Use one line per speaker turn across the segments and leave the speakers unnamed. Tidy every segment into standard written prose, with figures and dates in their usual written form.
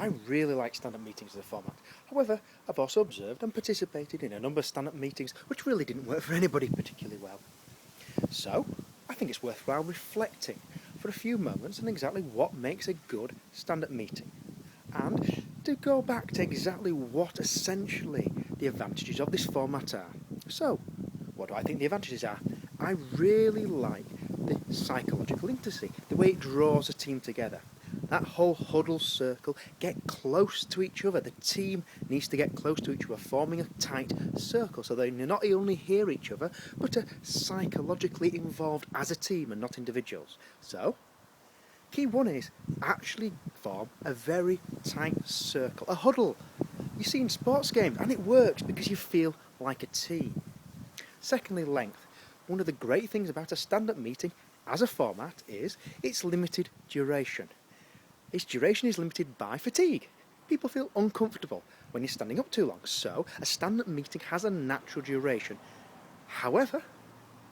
I really like stand-up meetings as a format. However, I've also observed and participated in a number of stand-up meetings which really didn't work for anybody particularly well. So, I think it's worthwhile reflecting for a few moments on exactly what makes a good stand-up meeting, and to go back to exactly what essentially the advantages of this format are. So, what do I think the advantages are? I really like the psychological intimacy, the way it draws a team together. That whole huddle circle, get close to each other. The team needs to get close to each other, forming a tight circle so they not only hear each other, but are psychologically involved as a team and not individuals. So, key one is actually form a very tight circle, a huddle. You see in sports games, and it works because you feel like a team. Secondly, length. One of the great things about a stand-up meeting as a format is its limited duration. Its duration is limited by fatigue. People feel uncomfortable when you're standing up too long, so a stand-up meeting has a natural duration. However,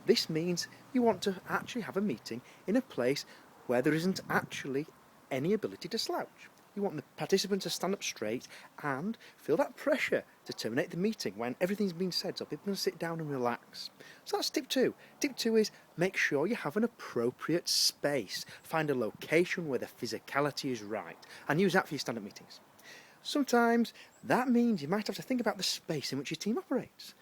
this means you want to actually have a meeting in a place where there isn't actually any ability to slouch. You want the participants to stand up straight and feel that pressure to terminate the meeting when everything's been said, so people can sit down and relax. So that's tip two. Tip two is make sure you have an appropriate space. Find a location where the physicality is right and use that for your stand-up meetings. Sometimes that means you might have to think about the space in which your team operates.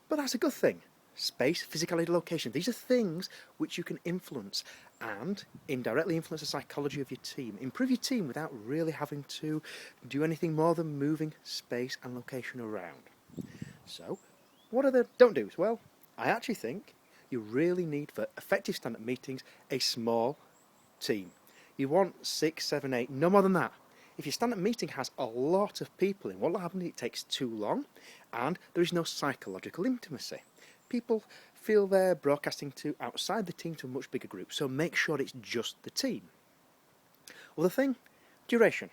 But that's a good thing. Space, physicality, location, these are things which you can influence and indirectly influence the psychology of your team. Improve your team without really having to do anything more than moving space and location around. So, what are the don't do's? Well, I actually think you really need, for effective stand-up meetings, a small team. You want 6, 7, 8, no more than that. If your stand-up meeting has a lot of people in, what will happen is it takes too long and there is no psychological intimacy. People feel they're broadcasting to outside the team to a much bigger group, so make sure it's just the team. Other thing, duration.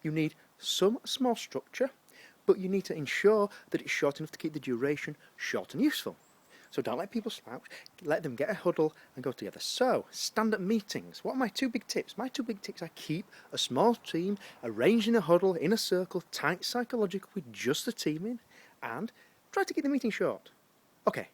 You need some small structure, but you need to ensure that it's short enough to keep the duration short and useful. So don't let people slouch, let them get a huddle and go together. So, stand-up meetings. What are my two big tips? My two big tips are keep a small team arranged in a huddle, in a circle, tight psychological with just the team in, and try to keep the meeting short. Okay,